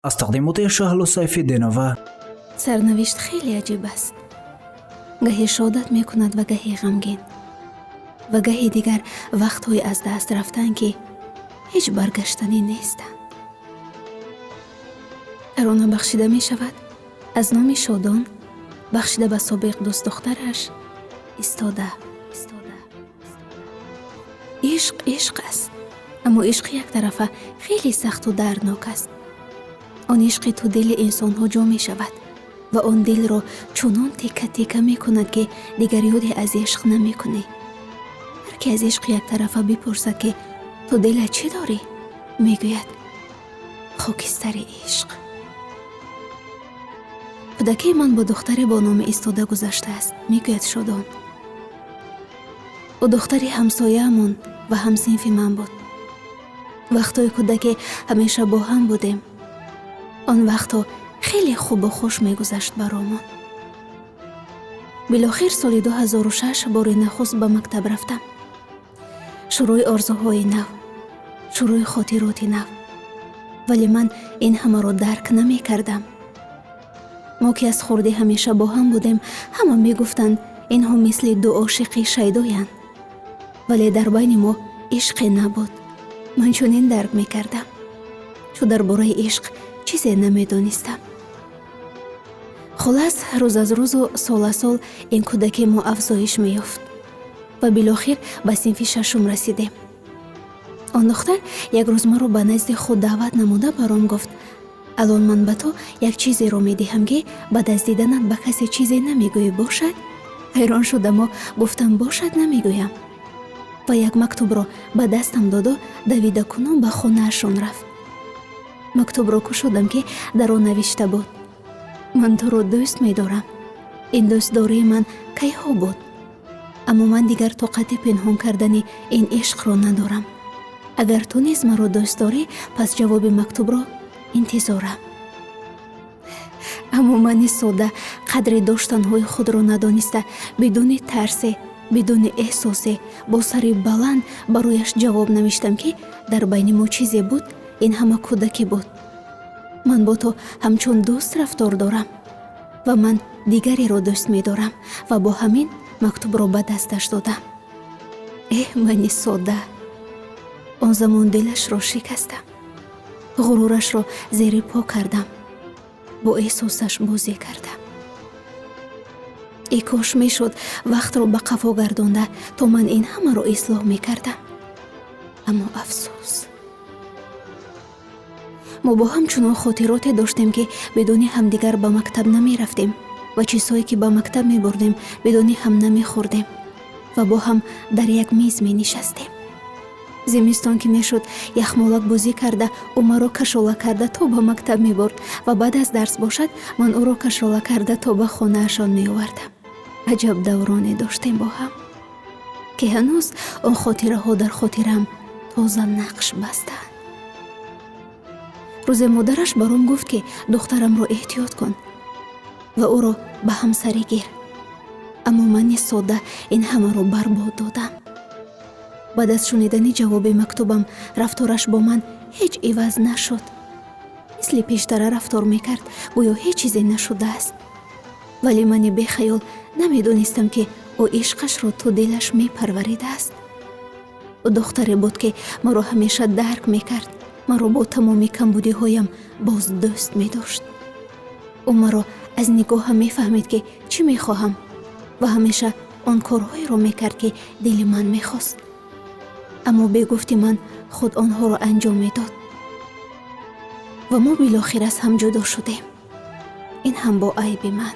از تقدیمات شهلا سیفی دینوه. سرنوشت خیلی عجیب است. گاهی شادت می کند و گاهی غمگین و گاهی دیگر وقت‌های از دست رفتن که هیچ برگشتنی نیستند. ترانه بخشیده می شود از نام شادان، بخشیده به سابق دوست دخترش ایستاده. عشق است، اما عشق یک طرفه خیلی سخت و دردناک است. آن عشقی تو دل انسان ها جا می شود و آن دل را چنان تیکه تیکه می کند که دیگر یادی از عشق نمی کنی. هر که از عشق یک طرفه بپرسد که تو دل چی داری؟ می گوید خاکستر عشق. کودکی من با دختری با نام ایستاده گذشته است، می گوید شادان. او دختری همسایه‌مان و همصنف من بود. وقتای کودکی همیشه با هم بودیم. آن وقتا خیلی خوب و خوش می گذشت برامون. بالاخره سال 2006 بار نخست به مکتب رفتم. شروع آرزوهای نو، شروع خاطرات نو. ولی من این همه را درک نمی کردم. ما که از خردی همیشه با هم بودیم، همه می گفتند اینها مثل دو عاشق شیدایند. ولی در بین ما عشق نبود. من چنین درک می کردم. چو در باره عشق چیزی نمی دانستم. خلاص روز از روز و سال از سال این کودکی ما افزایش می یافت و بالاخره به صنف ششم رسیدیم. آن دختر یک روز ما رو به نزد خود دعوت نموده برام گفت الان من به تو یک چیزی رو می دهم که بعد از دیدنت به کسی چیزی نمی گویی باشد؟ حیران شدم و گفتم باشد نمی گویم. و یک مکتوب رو به دستم داد و دویده کنم به خانه‌شان رفت. مکتوب رو کشیدم که در آن نوشته بود من تو رو دوست می دارم. این دوست داری من کی ها بود، اما من دیگر طاقت پنهان کردن این عشق رو ندارم. اگر تو نیز من رو دوست داری پس جواب مکتوب رو انتظارم. اما من ساده قدر داشتنهای خود رو ندانسته بدون ترس، بدون احساس، با سر بلند برایش جواب نوشتم که در بین ما چیزی بود. این همه کودکی بود. من با تو همچون دوست رفتار دارم و من دیگری را دوست می دارم و با همین مکتوب را به دستش دادم. من ساده. آن زمان دلش را شکستم، غرورش را زیر پا کردم، با احساسش بازی کردم. ای کاش می شد وقت را به قفا گردانده تا من این همه را اصلاح می کردم. اما افسوس. ما با هم چنان خاطراتی داشتیم که بدون همدیگر به مکتب نمی رفتیم و چیزهایی که به مکتب می بردیم بدون هم نمی خوردیم و با هم در یک میز می نشستیم. زمستان که می شد یخمالک بازی کرده او مرا کشاله کرده تا به مکتب می برد و بعد از درس باشد من او را کشاله کرده تا به خانه‌شان می آوردم. عجب دورانی داشتیم با هم که هنوز آن خاطره ها در خاطرم تازه نقش بستند. روز مادرش برام گفت که دخترم را احتیاط کن و او را به همسری گیر. اما من ساده این همه را برباد دادم. بعد از شنیدن جواب مکتوبم رفتارش با من هیچ عوض نشد. مثل پیشتر رفتار میکرد گویا هیچ چیزی نشده است. ولی من بیخیال نمیدونستم که او عشقش را تو دلش میپروریده است. او دختری بود که مرا همیشه درک میکرد. مرا با تمامی کمبودی هایم باز دوست می داشت. او مرا از نگاه می فهمید که چی می خواهم و همیشه آن کارهایی را می کرد که دل من می خواست. اما به گفت من خود آنها را انجام می داد. و ما بالاخره از هم جدا شدیم. این هم با عیب من.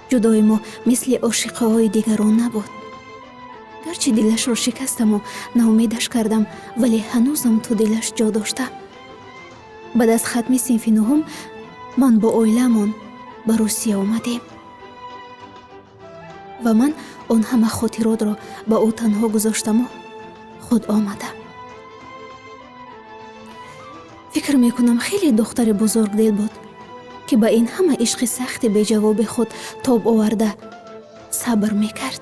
جدای ما مثل عاشقه های دیگران نبود. گرچه دلش را شکستم و ناامیدش کردم ولی هنوزم تو دلش جا داشتم. بعد از ختم صنف نهم من با عائله‌مان به روسیه آمدیم و من آن همه خاطرات را به او تنها گذاشتم و خود آمدم. فکر میکنم خیلی دختر بزرگ دل بود که با این همه عشق سخت به جواب خود تاب آورده صبر میکرد.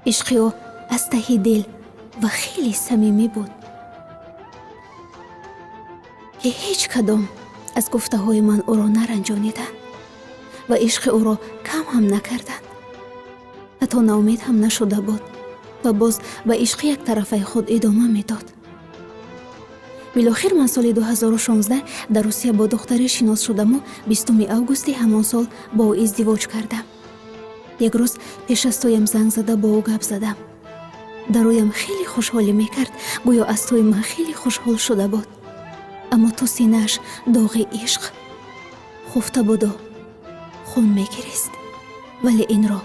عشق او از ته دل و خیلی صمیمی بود. ки ҳеҷ кадом аз гуфтаҳои ман ӯро наранҷониданд ва ишқи ӯро кам ҳам накарданд. ҳатто наумед ҳам нашуда буд ва боз ба ишқи яктарафаи худ идома медод. билохир ман соли 2016 дар Русия бо духтаре шинос шудаму 20 августи ҳамон сол бо ӯ издивоҷ кардам. як рӯз пеш аз тоям занг зада бо ӯ гап задам. дар рӯям хеле хушҳолӣ мекард, гӯё аз тои ман хеле хушҳол шуда буд. аммо то синааш доғи ишқ хуфта буду хун мегирист, вале инро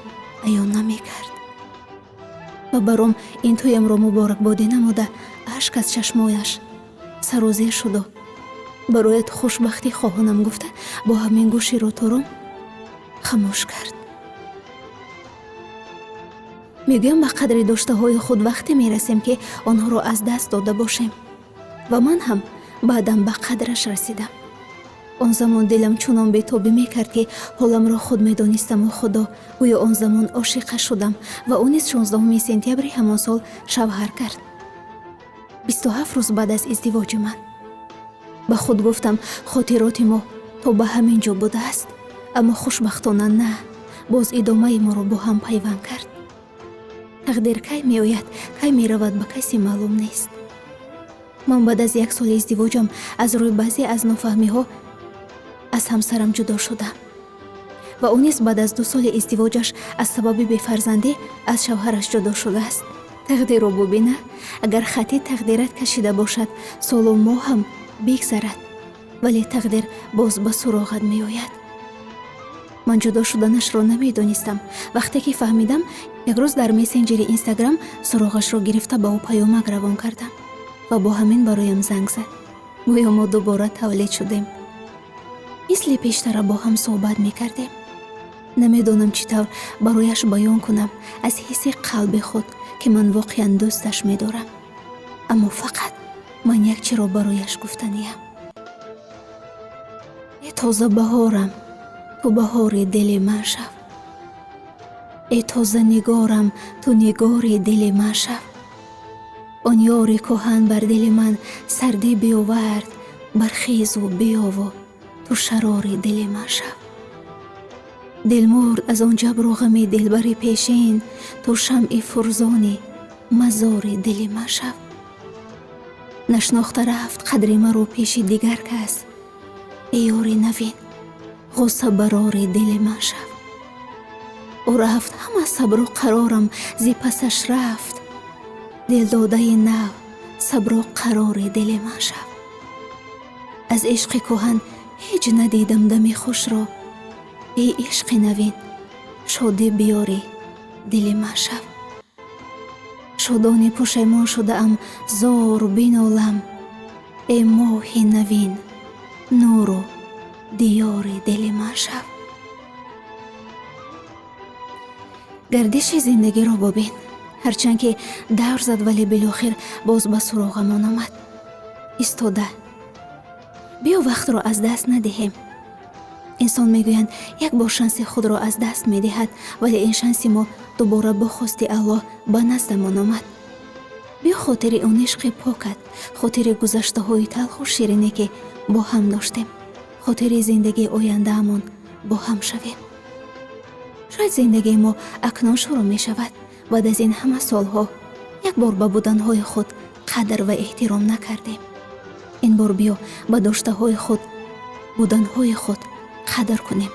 аён намекард. ва баром ин тоямро муборакбодӣ намуда ашк аз чашмояш сарозир шуду бароят хушбахтӣ хоҳонам гуфта бо ҳамин гӯши ротором хамӯш кард. мегӯям ба қадри доштаҳои худ вақте мерасем ки онҳоро аз даст дода бошем ва ман ҳам баъдан ба қадраш расидам. он замон дилам чунон бетобӣ мекард ки ҳоламро худ медонистаму худо гӯё он замон ошиқа шудам ва ӯ низ 16 сентябри ҳамон сол шавҳар кард. 27 рӯз баъд аз издивоҷи ман ба худ гуфтам хотироти мо то ба ҳамин ҷо будааст, аммо хушбахтона на, боз идомаи моро бо ҳам пайванд кард. тақдир кай меояд, кай меравад, ба каси маълум нест. ман баъд аз 1 соли издивоҷам аз рӯи баъзе аз нофаҳмиҳо аз ҳамсарам ҷудо шудам ва ӯ низ баъд аз 2 соли издивоҷаш аз сабаби бефарзандӣ аз шавҳараш ҷудо шудааст. тақдирро бубина, агар хати тақдират кашида бошад солу моҳам бигзарад, вале тақдир боз ба суроғат меояд. ман ҷудо шуданашро намедонистам. вақте ки фаҳмидам, як рӯз дар мессенҷери инстаграм суроғашро гирифта ба ӯ паёмак равон кардам ва бо ҳамин бароям занг зад. гӯё мо дубора тавлид шудем. мисли пештара бо ҳам суҳбат мекардем. намедонам чӣ тавр барояш баён кунам аз ҳисси қалби худ ки ман воқеан дӯсташ медорам. аммо фақат ман як чиро барояш гуфтаниям. э тоза баҳорам, ту баҳори дили ман шав. э тоза нигорам, ту нигори дили ман шав. он ёри кӯҳан бар дили ман сардӣ биёвард, бархезу биёву ту шарори дили ман шав. дилмурд аз он ҷабру ғами дилбари пешин, ту шамъи фурзони мазори дили ман шав. нашнохта рафт қадри маро пеши дигар кас, э ёри навин ғусса барори дили ман шав. ӯ рафт ҳама сабру қарорам зи пасаш рафт, дилдодаи нав сабру қарори дили ман шав. аз ишқи кӯҳан ҳеҷ надидам дами хушро, эй ишқи навин шодӣ биёри дили ман шав. шодони пушаймон шудаам зор бинолам, эй моҳи навин нуру диёри дили ман шав. гардиши зиндагиро бубин. ҳарчанд ки давр зад, вале билохир боз ба суроғамон омад. истода. биё вақтро аз даст надиҳем. инсон мегӯянд як бор шанси худро аз даст медиҳад, вале ин шанси мо дубора бо хости Аллоҳ ба наздамон омад. биё хотири он ишқи покат, хотири гузаштаҳои талху ширине ки бо ҳам доштем, хотири зиндагии ояндаамон бо ҳам шавем. шояд зиндагии мо акнун шурӯъ мешавад. баъд аз ин ҳама солҳо як бор ба буданҳои худ қадр ва эҳтиром накардем. ин бор биё ба доштаҳои худ, буданҳои худ қадр кунем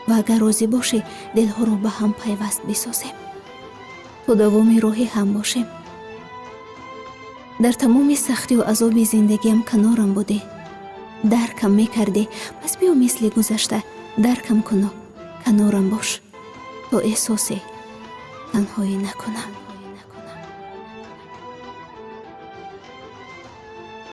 ва агар розӣ бошӣ, дилҳоро ба ҳам пайваст бисозем. то давоми роҳи ҳам бошем. дар тамоми сахтию азоби зиндагиам канорам будӣ, даркам мекардӣ. пас биё мисли гузашта даркам куну, канорам бош, то эҳсоси танҳоӣ накунам.